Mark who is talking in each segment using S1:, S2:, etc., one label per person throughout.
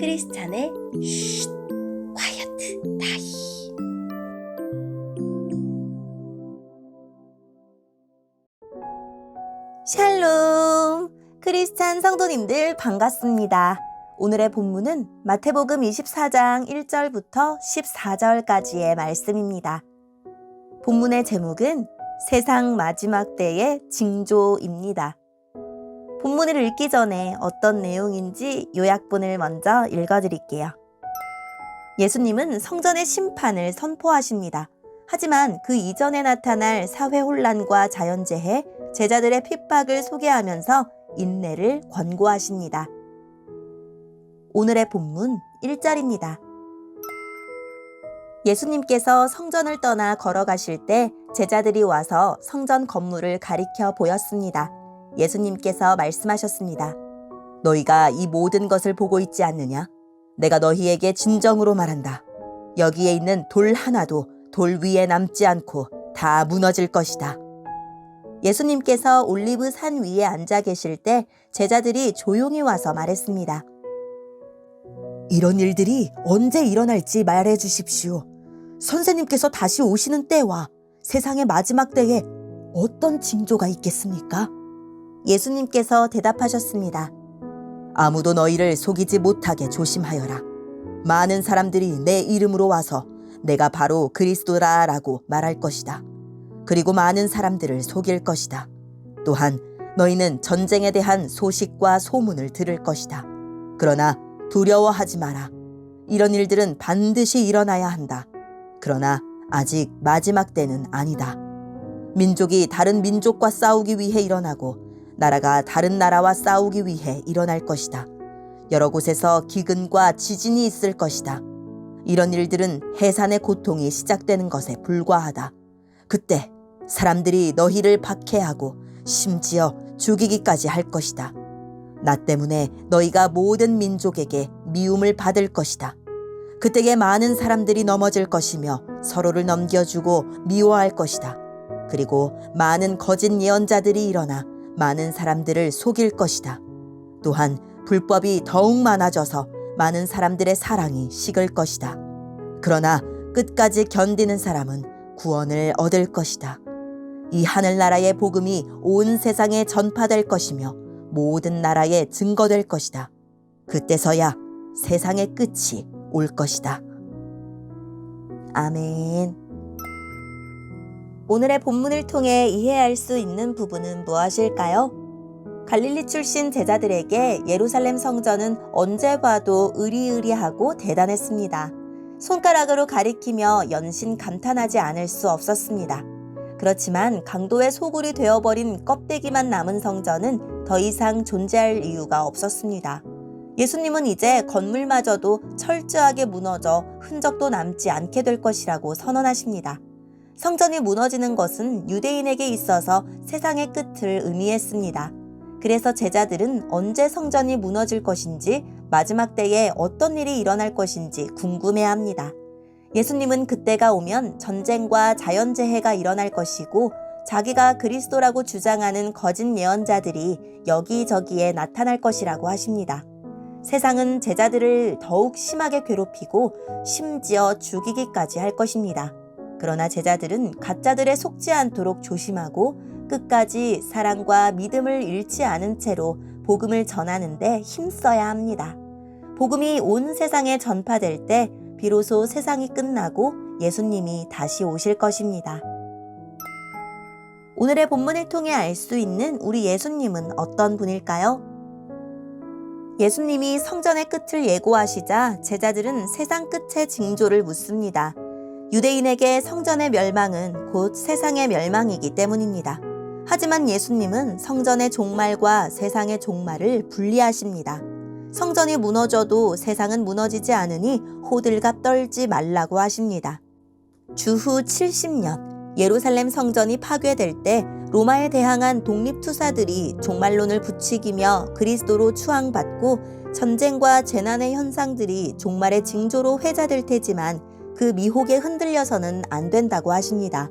S1: 크리스찬의 쉿 콰이어트 타임. 샬롬! 크리스찬 성도님들 반갑습니다. 오늘의 본문은 마태복음 24장 1절부터 14절까지의 말씀입니다. 본문의 제목은 세상 마지막 때의 징조입니다. 본문을 읽기 전에 어떤 내용인지 요약본을 먼저 읽어드릴게요. 예수님은 성전의 심판을 선포하십니다. 하지만 그 이전에 나타날 사회 혼란과 자연재해, 제자들의 핍박을 소개하면서 인내를 권고하십니다. 오늘의 본문 1절입니다. 예수님께서 성전을 떠나 걸어가실 때 제자들이 와서 성전 건물을 가리켜 보였습니다. 예수님께서 말씀하셨습니다. 너희가 이 모든 것을 보고 있지 않느냐? 내가 너희에게 진정으로 말한다. 여기에 있는 돌 하나도 돌 위에 남지 않고 다 무너질 것이다. 예수님께서 올리브 산 위에 앉아 계실 때 제자들이 조용히 와서 말했습니다. 이런 일들이 언제 일어날지 말해 주십시오. 선생님께서 다시 오시는 때와 세상의 마지막 때에 어떤 징조가 있겠습니까? 예수님께서 대답하셨습니다. 아무도 너희를 속이지 못하게 조심하여라. 많은 사람들이 내 이름으로 와서 내가 바로 그리스도라라고 말할 것이다. 그리고 많은 사람들을 속일 것이다. 또한 너희는 전쟁에 대한 소식과 소문을 들을 것이다. 그러나 두려워하지 마라. 이런 일들은 반드시 일어나야 한다. 그러나 아직 마지막 때는 아니다. 민족이 다른 민족과 싸우기 위해 일어나고 나라가 다른 나라와 싸우기 위해 일어날 것이다. 여러 곳에서 기근과 지진이 있을 것이다. 이런 일들은 해산의 고통이 시작되는 것에 불과하다. 그때 사람들이 너희를 박해하고 심지어 죽이기까지 할 것이다. 나 때문에 너희가 모든 민족에게 미움을 받을 것이다. 그때에 많은 사람들이 넘어질 것이며 서로를 넘겨주고 미워할 것이다. 그리고 많은 거짓 예언자들이 일어나 많은 사람들을 속일 것이다. 또한 불법이 더욱 많아져서 많은 사람들의 사랑이 식을 것이다. 그러나 끝까지 견디는 사람은 구원을 얻을 것이다. 이 하늘나라의 복음이 온 세상에 전파될 것이며 모든 나라에 증거될 것이다. 그때서야 세상의 끝이 올 것이다. 아멘. 오늘의 본문을 통해 이해할 수 있는 부분은 무엇일까요? 갈릴리 출신 제자들에게 예루살렘 성전은 언제 봐도 으리으리하고 대단했습니다. 손가락으로 가리키며 연신 감탄하지 않을 수 없었습니다. 그렇지만 강도의 소굴이 되어버린 껍데기만 남은 성전은 더 이상 존재할 이유가 없었습니다. 예수님은 이제 건물마저도 철저하게 무너져 흔적도 남지 않게 될 것이라고 선언하십니다. 성전이 무너지는 것은 유대인에게 있어서 세상의 끝을 의미했습니다. 그래서 제자들은 언제 성전이 무너질 것인지, 마지막 때에 어떤 일이 일어날 것인지 궁금해합니다. 예수님은 그때가 오면 전쟁과 자연재해가 일어날 것이고 자기가 그리스도라고 주장하는 거짓 예언자들이 여기저기에 나타날 것이라고 하십니다. 세상은 제자들을 더욱 심하게 괴롭히고 심지어 죽이기까지 할 것입니다. 그러나 제자들은 가짜들에 속지 않도록 조심하고 끝까지 사랑과 믿음을 잃지 않은 채로 복음을 전하는 데 힘써야 합니다. 복음이 온 세상에 전파될 때 비로소 세상이 끝나고 예수님이 다시 오실 것입니다. 오늘의 본문을 통해 알 수 있는 우리 예수님은 어떤 분일까요? 예수님이 성전의 끝을 예고하시자 제자들은 세상 끝의 징조를 묻습니다. 유대인에게 성전의 멸망은 곧 세상의 멸망이기 때문입니다. 하지만 예수님은 성전의 종말과 세상의 종말을 분리하십니다. 성전이 무너져도 세상은 무너지지 않으니 호들갑 떨지 말라고 하십니다. 주후 70년 예루살렘 성전이 파괴될 때 로마에 대항한 독립투사들이 종말론을 부추기며 그리스도로 추앙받고 전쟁과 재난의 현상들이 종말의 징조로 회자될 테지만 그 미혹에 흔들려서는 안 된다고 하십니다.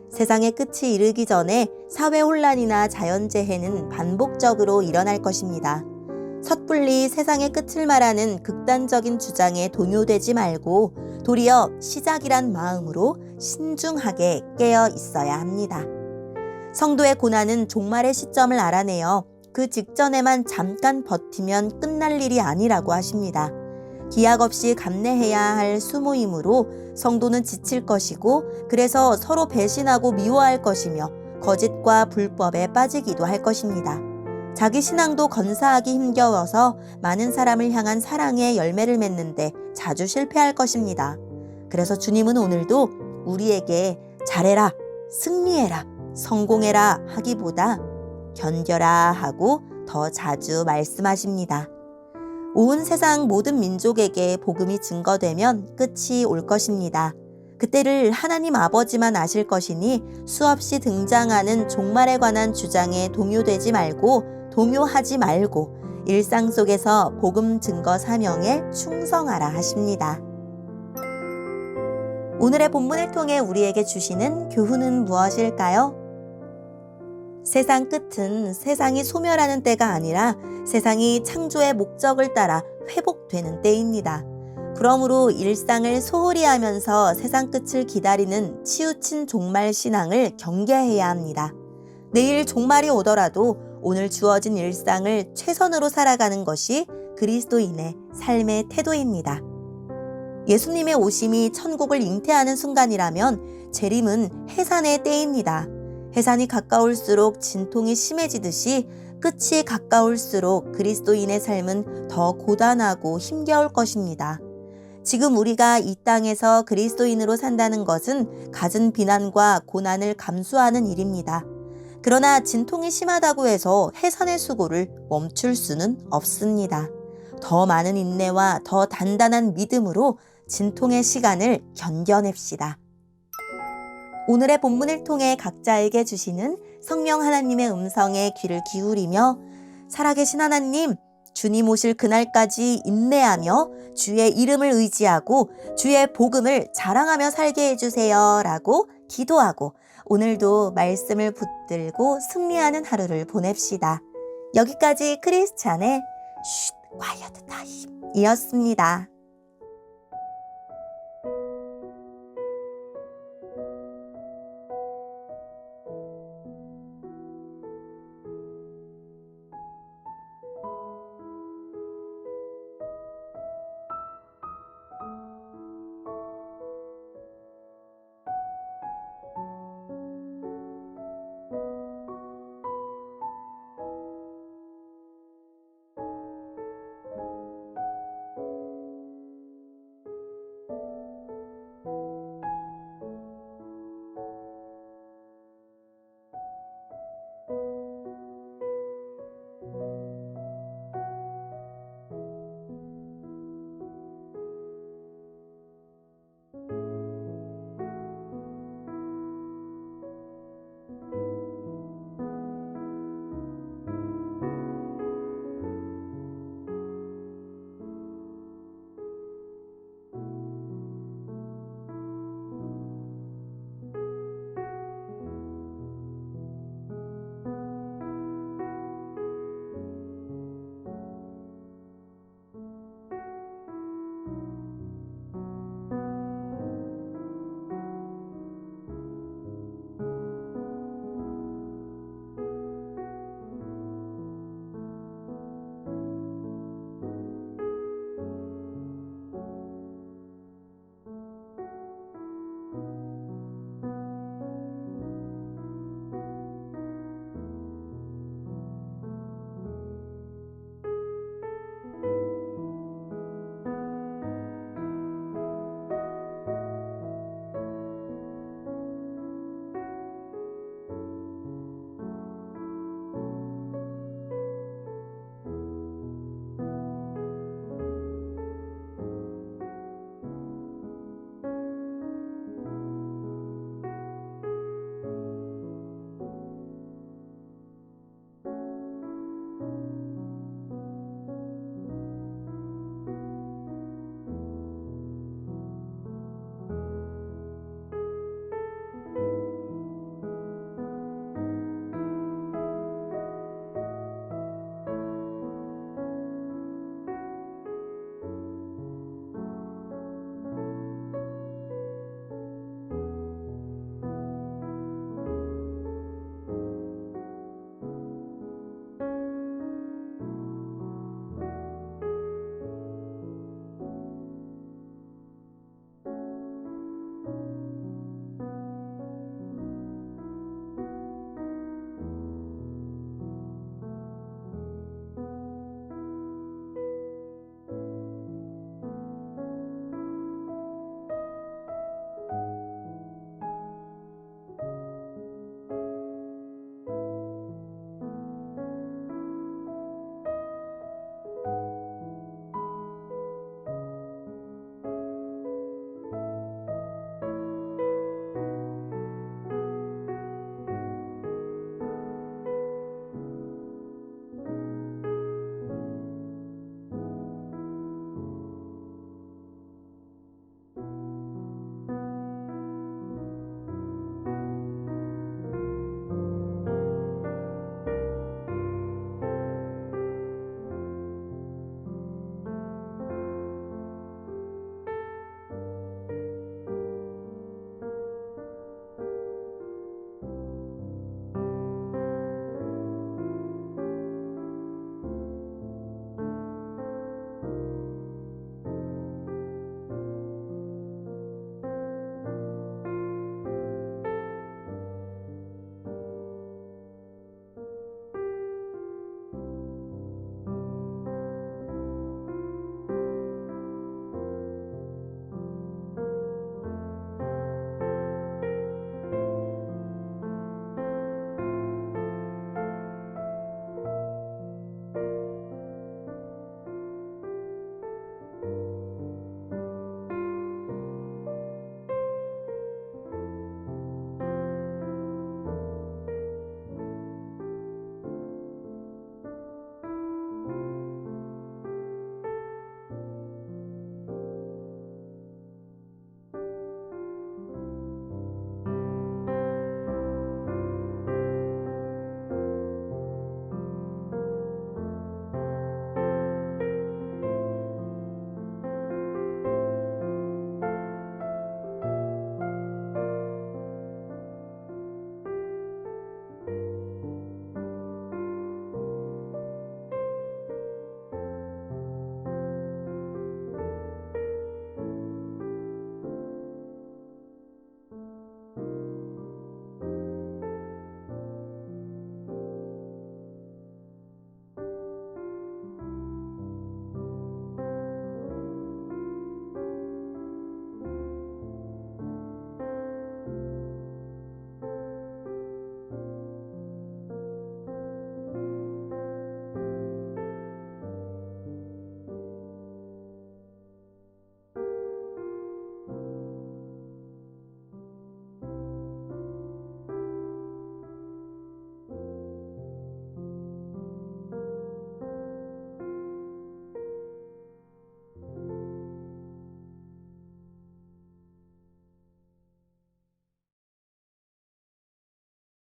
S1: 세상의 끝이 이르기 전에 사회 혼란이나 자연재해는 반복적으로 일어날 것입니다. 섣불리 세상의 끝을 말하는 극단적인 주장에 동요되지 말고 도리어 시작이란 마음으로 신중하게 깨어 있어야 합니다. 성도의 고난은 종말의 시점을 알아내어 그 직전에만 잠깐 버티면 끝날 일이 아니라고 하십니다. 기약 없이 감내해야 할 수모임으로 성도는 지칠 것이고 그래서 서로 배신하고 미워할 것이며 거짓과 불법에 빠지기도 할 것입니다. 자기 신앙도 건사하기 힘겨워서 많은 사람을 향한 사랑의 열매를 맺는데 자주 실패할 것입니다. 그래서 주님은 오늘도 우리에게 잘해라, 승리해라, 성공해라 하기보다 견뎌라 하고 더 자주 말씀하십니다. 온 세상 모든 민족에게 복음이 증거되면 끝이 올 것입니다. 그때를 하나님 아버지만 아실 것이니 수없이 등장하는 종말에 관한 주장에 동요되지 말고 동요하지 말고 일상 속에서 복음 증거 사명에 충성하라 하십니다. 오늘의 본문을 통해 우리에게 주시는 교훈은 무엇일까요? 세상 끝은 세상이 소멸하는 때가 아니라 세상이 창조의 목적을 따라 회복되는 때입니다. 그러므로 일상을 소홀히 하면서 세상 끝을 기다리는 치우친 종말 신앙을 경계해야 합니다. 내일 종말이 오더라도 오늘 주어진 일상을 최선으로 살아가는 것이 그리스도인의 삶의 태도입니다. 예수님의 오심이 천국을 잉태하는 순간이라면 재림은 해산의 때입니다. 해산이 가까울수록 진통이 심해지듯이 끝이 가까울수록 그리스도인의 삶은 더 고단하고 힘겨울 것입니다. 지금 우리가 이 땅에서 그리스도인으로 산다는 것은 갖은 비난과 고난을 감수하는 일입니다. 그러나 진통이 심하다고 해서 해산의 수고를 멈출 수는 없습니다. 더 많은 인내와 더 단단한 믿음으로 진통의 시간을 견뎌냅시다. 오늘의 본문을 통해 각자에게 주시는 성령 하나님의 음성에 귀를 기울이며 살아계신 하나님, 주님 오실 그날까지 인내하며 주의 이름을 의지하고 주의 복음을 자랑하며 살게 해주세요 라고 기도하고 오늘도 말씀을 붙들고 승리하는 하루를 보냅시다. 여기까지 크리스찬의 쉿, quiet time 이었습니다.